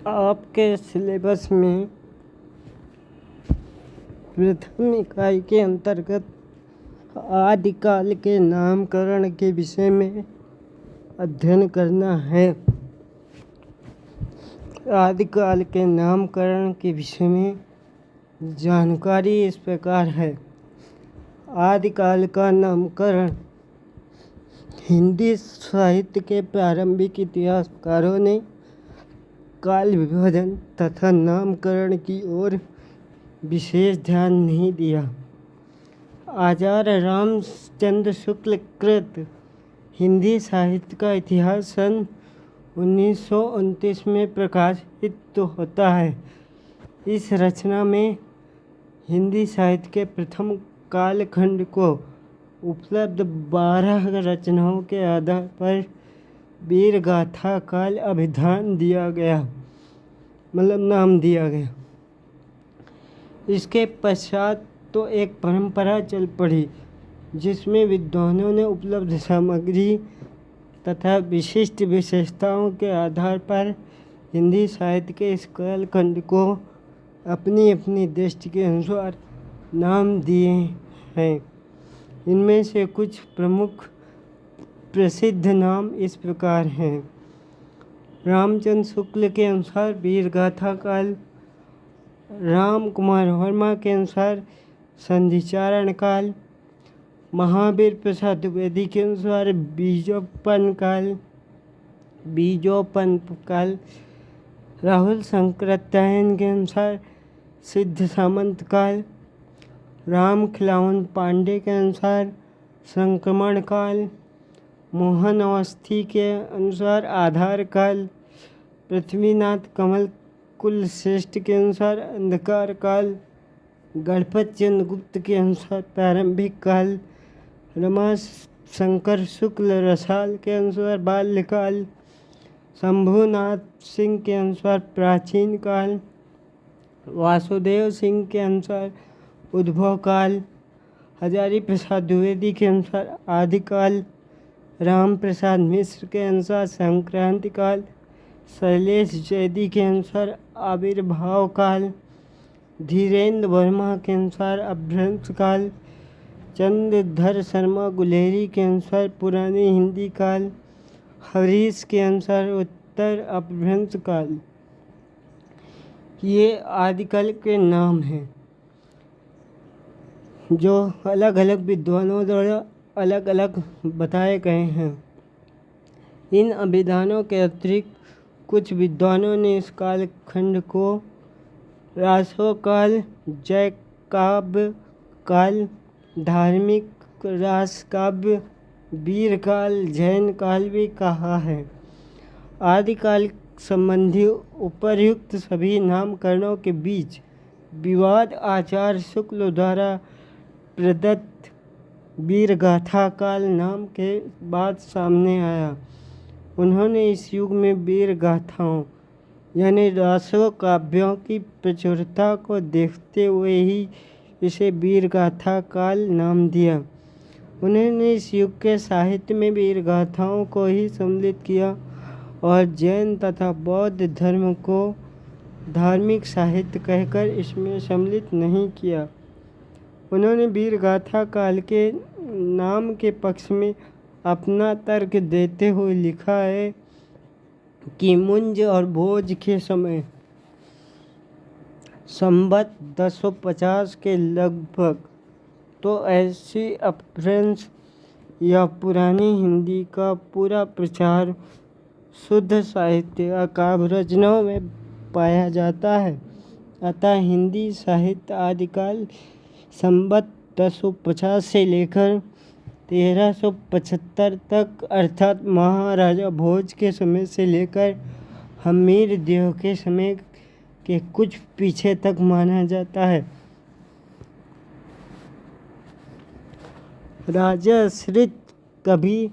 आपके सिलेबस में प्रथम इकाई के अंतर्गत आदिकाल के नामकरण के विषय में अध्ययन करना है। आदिकाल के नामकरण के विषय में जानकारी इस प्रकार है। आदिकाल का नामकरण हिंदी साहित्य के प्रारंभिक इतिहासकारों ने काल विभाजन तथा नामकरण की ओर विशेष ध्यान नहीं दिया। आचार्य रामचंद्र शुक्ल कृत हिंदी साहित्य का इतिहास सन 1929 में प्रकाशित तो होता है। इस रचना में हिंदी साहित्य के प्रथम कालखंड को उपलब्ध 12 रचनाओं के आधार पर वीर गाथा काल अभिधान दिया गया, मतलब नाम दिया गया। इसके पश्चात तो एक परंपरा चल पड़ी जिसमें विद्वानों ने उपलब्ध सामग्री तथा विशिष्ट विशेषताओं के आधार पर हिंदी साहित्य के इस कालखंड को अपनी अपनी दृष्टि के अनुसार नाम दिए हैं। इनमें से कुछ प्रमुख प्रसिद्ध नाम इस प्रकार हैं। रामचंद्र शुक्ल के अनुसार वीर गाथा काल, राम कुमार वर्मा के अनुसार संधिचारण काल, महावीर प्रसाद द्विवेदी के अनुसार बीजोपन काल, राहुल शंकराचार्य के अनुसार सिद्ध सामंत काल, राम खिलावन पांडे के अनुसार संक्रमण काल, मोहन अवस्थी के अनुसार आधार काल, पृथ्वीनाथ कमल कुलश्रेष्ठ के अनुसार अंधकार काल, गणपत चंद्र गुप्त के अनुसार प्रारंभिक काल, रमा शंकर शुक्ल रसाल के अनुसार बाल्यकाल, शंभुनाथ सिंह के अनुसार प्राचीन काल, वासुदेव सिंह के अनुसार उद्भव काल, हजारी प्रसाद द्विवेदी के अनुसार आदिकाल, राम प्रसाद मिश्र के अनुसार संक्रांति काल, शैलेश जैदी के अनुसार आविर्भाव काल, धीरेन्द्र वर्मा के अनुसार अपभ्रंश काल, चंद्रधर शर्मा गुलेरी के अनुसार पुरानी हिंदी काल, हरीश के अनुसार उत्तर अपभ्रंश काल। ये आदिकाल के नाम हैं जो अलग अलग विद्वानों द्वारा अलग अलग बताए गए हैं। इन अभिधानों के अतिरिक्त कुछ विद्वानों ने इस कालखंड को रासो काल, जय काव्य काल, धार्मिक रास काव्य, वीर काल, जैन काल भी कहा है। आदिकाल संबंधी उपर्युक्त सभी नामकरणों के बीच विवाद आचार्य शुक्ल द्वारा प्रदत्त वीर गाथा काल नाम के बाद सामने आया। उन्होंने इस युग में वीर गाथाओं यानी रासो काव्यों की प्रचुरता को देखते हुए ही इसे वीर गाथा काल नाम दिया। उन्होंने इस युग के साहित्य में वीर गाथाओं को ही सम्मिलित किया और जैन तथा बौद्ध धर्म को धार्मिक साहित्य कहकर इसमें सम्मिलित नहीं किया। उन्होंने वीर गाथा काल के नाम के पक्ष में अपना तर्क देते हुए लिखा है कि मुंज और भोज के समय संवत 1050 के लगभग तो ऐसी अपभ्रंश या पुरानी हिंदी का पूरा प्रचार शुद्ध साहित्य या काव्य रचनाओं में पाया जाता है। अतः हिंदी साहित्य आदिकाल संवत 1050 से लेकर 1375 तक अर्थात महाराजा भोज के समय से लेकर हमीर देव के समय के कुछ पीछे तक माना जाता है। राजाश्रित कभी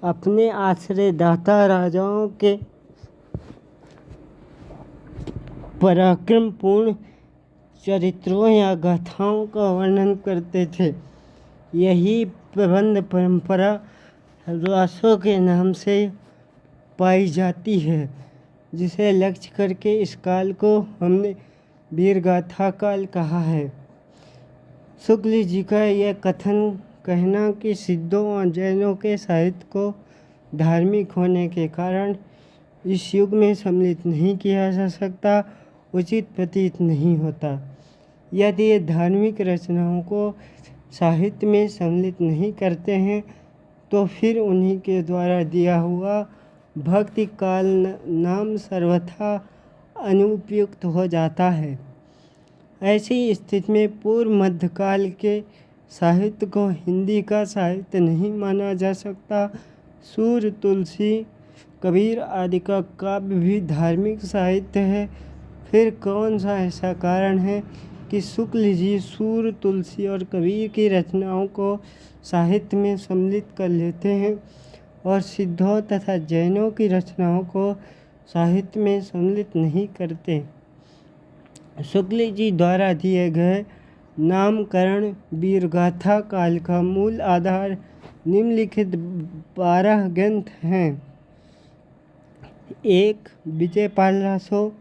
अपने आश्रयदाता राजाओं के पराक्रमपूर्ण चरित्रों या गाथाओं का वर्णन करते थे। यही प्रबंध परंपरा रासों के नाम से पाई जाती है। जिसे लक्ष्य करके इस काल को हमने वीरगाथा काल कहा है। शुक्ल जी का यह कहना कि सिद्धों और जैनों के साहित्य को धार्मिक होने के कारण इस युग में सम्मिलित नहीं किया जा सकता, उचित प्रतीत नहीं होता। यदि ये धार्मिक रचनाओं को साहित्य में सम्मिलित नहीं करते हैं तो फिर उन्हीं के द्वारा दिया हुआ भक्ति काल नाम सर्वथा अनुपयुक्त हो जाता है। ऐसी स्थिति में पूर्व मध्यकाल के साहित्य को हिंदी का साहित्य नहीं माना जा सकता। सूर, तुलसी, कबीर आदि का काव्य भी धार्मिक साहित्य है। फिर कौन सा ऐसा कारण है कि शुक्ल जी सूर, तुलसी और कबीर की रचनाओं को साहित्य में सम्मिलित कर लेते हैं और सिद्धों तथा जैनों की रचनाओं को साहित्य में सम्मिलित नहीं करते? शुक्ल जी द्वारा दिए गए नामकरण वीरगाथा काल का मूल आधार निम्नलिखित 12 ग्रंथ हैं। 1. विजयपाल रासो,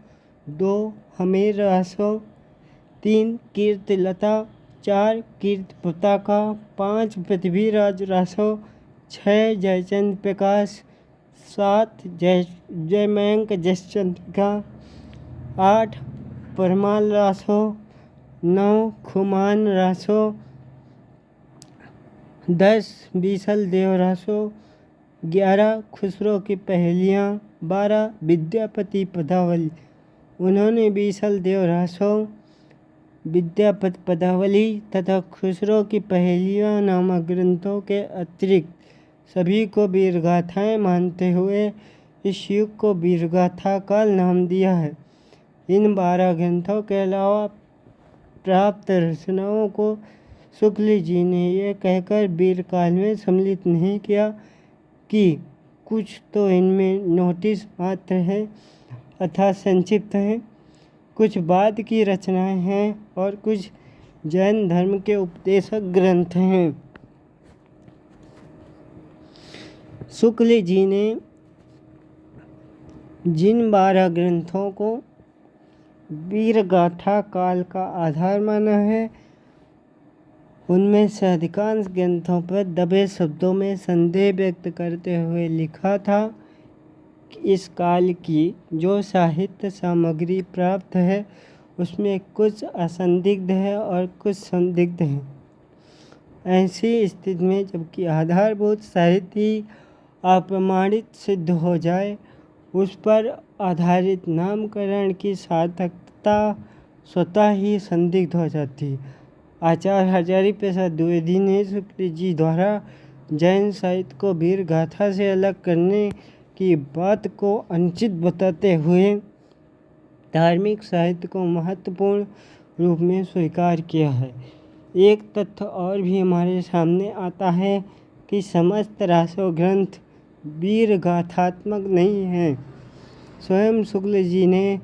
2. हमीर रासो, 3. कीर्तिलता, 4. कीर्ति पताका, 5. पृथ्वीराज रासो, 6. जयचंद्र प्रकाश, 7. जयमयंक जसचंद्रिका, 8. परमाल रासो, 9. खुमान रासो, 10. बीसल देव रासो, 11. खुसरो की पहेलियाँ, 12. विद्यापति पदावली। उन्होंने बीसल देव रासो, विद्यापति पदावली तथा खुसरो की पहेलियाँ नामक ग्रंथों के अतिरिक्त सभी को वीरगाथाएँ मानते हुए इस युग को वीरगाथा काल नाम दिया है। इन 12 ग्रंथों के अलावा प्राप्त रचनाओं को शुक्ल जी ने यह कहकर वीर काल में सम्मिलित नहीं किया कि कुछ तो इनमें नोटिस मात्र है अथवा संक्षिप्त हैं, कुछ बाद की रचनाएं हैं और कुछ जैन धर्म के उपदेशक ग्रंथ हैं। शुक्ल जी ने जिन 12 ग्रंथों को वीरगाथा काल का आधार माना है उनमें से अधिकांश ग्रंथों पर दबे शब्दों में संदेह व्यक्त करते हुए लिखा था कि इस काल की जो साहित्य सामग्री प्राप्त है उसमें कुछ असंदिग्ध है और कुछ संदिग्ध है। ऐसी स्थिति में जबकि आधारभूत साहित्य ही अप्रमाणित सिद्ध हो जाए, उस पर आधारित नामकरण की सार्थकता स्वतः ही संदिग्ध हो जाती। आचार्य हजारी प्रसाद द्विवेदी ने शुक्ल जी द्वारा जैन साहित्य को वीरगाथा से अलग करने की बात को अनुचित बताते हुए धार्मिक साहित्य को महत्वपूर्ण रूप में स्वीकार किया है। एक तथ्य और भी हमारे सामने आता है कि समस्त रासो ग्रंथ वीरगाथात्मक नहीं हैं। स्वयं शुक्ल जी ने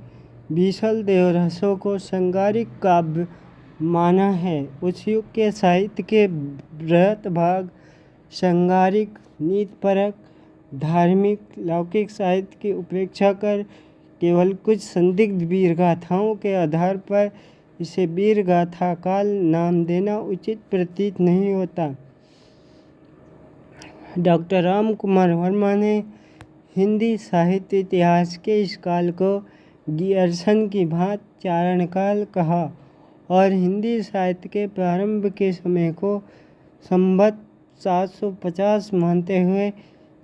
बीसल देव रासो को श्रृंगारिक काव्य माना है। उस युग के साहित्य के बृहत भाग श्रृंगारिक, नीतिपरक, धार्मिक, लौकिक साहित्य की उपेक्षा कर केवल कुछ संदिग्ध वीरगाथाओं के आधार पर इसे वीरगाथा काल नाम देना उचित प्रतीत नहीं होता। डॉक्टर राम कुमार वर्मा ने हिंदी साहित्य इतिहास के इस काल को गियर्सन की भांति चारण काल कहा और हिंदी साहित्य के प्रारंभ के समय को संवत 750 मानते हुए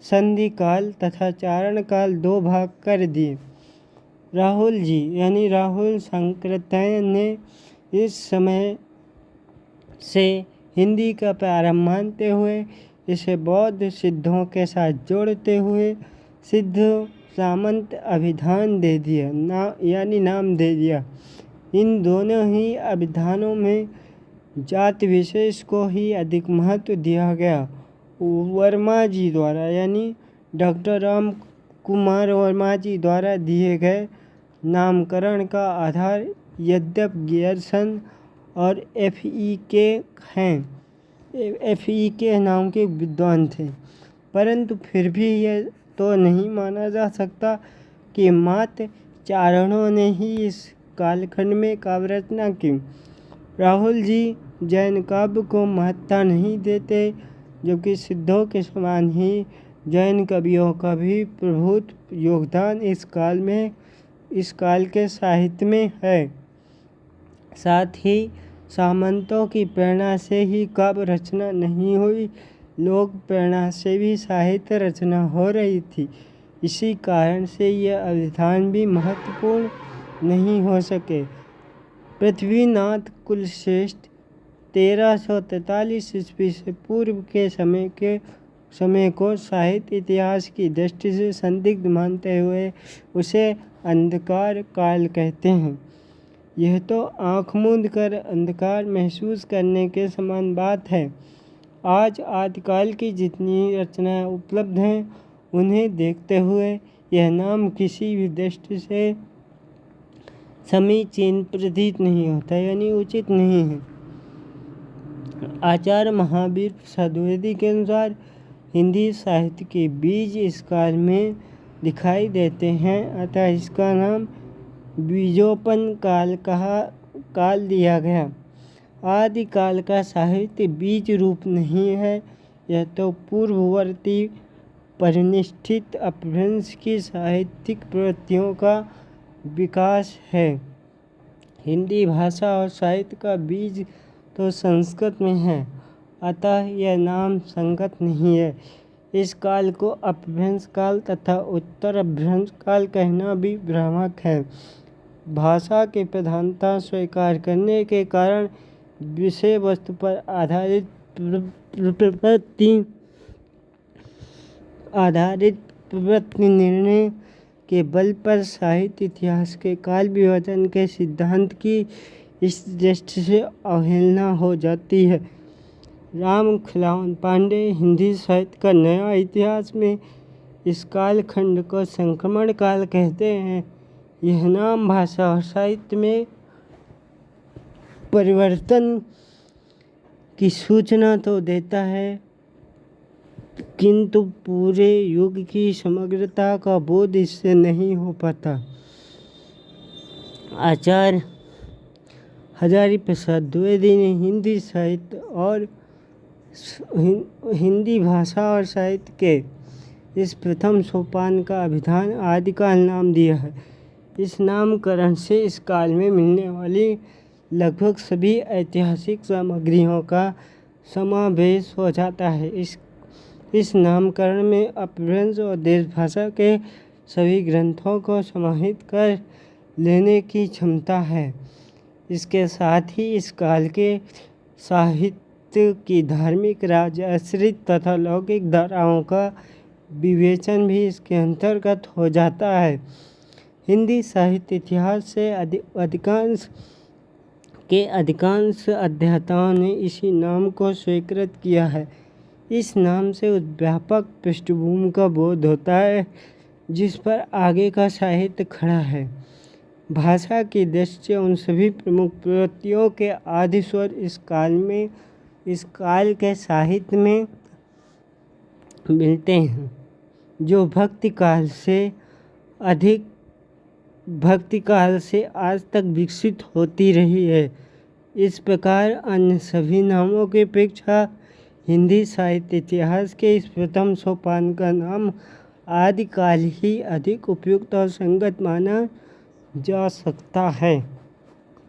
संधि काल तथा चारण काल 2 भाग कर दिए। राहुल जी यानी राहुल सांकृत्यायन ने इस समय से हिंदी का प्रारंभ मानते हुए इसे बौद्ध सिद्धों के साथ जोड़ते हुए सिद्ध सामंत अभिधान दे दिया नाम दे दिया। इन दोनों ही अभिधानों में जाति विशेष को ही अधिक महत्व दिया गया। वर्मा जी द्वारा यानी डॉक्टर राम कुमार वर्मा जी द्वारा दिए गए नामकरण का आधार यद्यप गियर्सन और F.E.K. हैं, F.E.K. नाम के विद्वान थे, परंतु फिर भी यह तो नहीं माना जा सकता कि मात्र चारणों ने ही इस कालखंड में काव्य रचना की। राहुल जी जैन काव्य को महत्ता नहीं देते, जबकि सिद्धों के समान ही जैन कवियों का भी प्रभुत योगदान इस काल के साहित्य में है। साथ ही सामंतों की प्रेरणा से ही काव्य रचना नहीं हुई, लोक प्रेरणा से भी साहित्य रचना हो रही थी। इसी कारण से यह अभिधान भी महत्वपूर्ण नहीं हो सके। पृथ्वीनाथ कुलश्रेष्ठ 1343 ईस्वी से पूर्व के समय को साहित्य इतिहास की दृष्टि से संदिग्ध मानते हुए उसे अंधकार काल कहते हैं। यह तो आँख मूंद कर अंधकार महसूस करने के समान बात है। आज आदिकाल की जितनी रचनाएं उपलब्ध हैं, उन्हें देखते हुए यह नाम किसी भी दृष्टि से समीचीन प्रतीत नहीं होता, यानी उचित नहीं है। आचार्य महावीर प्रसाद द्विवेदी के अनुसार हिंदी साहित्य के बीज इस काल में दिखाई देते हैं, अतः इसका नाम बीजोपन काल दिया गया। आदिकाल का साहित्य बीज रूप नहीं है, यह तो पूर्ववर्ती परिनिष्ठित अपभ्रंश की साहित्यिक प्रवृत्तियों का विकास है। हिंदी भाषा और साहित्य का बीज तो संस्कृत में है, अतः यह नाम संगत नहीं है। इस काल को अपभ्रंश काल तथा उत्तर अपभ्रंश काल कहना भी भ्रामक है। भाषा की प्रधानता स्वीकार करने के कारण विषय वस्तु पर आधारित प्रवृत्ति निर्णय के बल पर साहित्य इतिहास के काल विभाजन के सिद्धांत की इस दृष्टि से अवहेलना हो जाती है। राम खिलावन पांडे हिंदी साहित्य का नया इतिहास में इस कालखंड को संक्रमण काल कहते हैं। यह नाम भाषा और साहित्य में परिवर्तन की सूचना तो देता है, किंतु पूरे युग की समग्रता का बोध इससे नहीं हो पाता। आचार्य हजारी प्रसाद द्विवेदी ने हिंदी साहित्य और हिंदी भाषा और साहित्य के इस प्रथम सोपान का अभिधान आदिकाल नाम दिया है। इस नामकरण से इस काल में मिलने वाली लगभग सभी ऐतिहासिक सामग्रियों का समावेश हो जाता है। इस नामकरण में अपभ्रंश और देशभाषा के सभी ग्रंथों को समाहित कर लेने की क्षमता है। इसके साथ ही इस काल के साहित्य की धार्मिक, राजआश्रित तथा लौकिक धाराओं का विवेचन भी इसके अंतर्गत हो जाता है। हिंदी साहित्य इतिहास से अधिकांश अध्येताओं ने इसी नाम को स्वीकृत किया है। इस नाम से उस व्यापक पृष्ठभूमि का बोध होता है जिस पर आगे का साहित्य खड़ा है। भाषा की दृष्टि से उन सभी प्रमुख प्रवृत्तियों के आदि स्वर इस काल के साहित्य में मिलते हैं, जो भक्ति काल से आज तक विकसित होती रही है। इस प्रकार अन्य सभी नामों की अपेक्षा हिंदी साहित्य इतिहास के इस प्रथम सोपान का नाम आदिकाल ही अधिक उपयुक्त और संगत माना जा सकता है।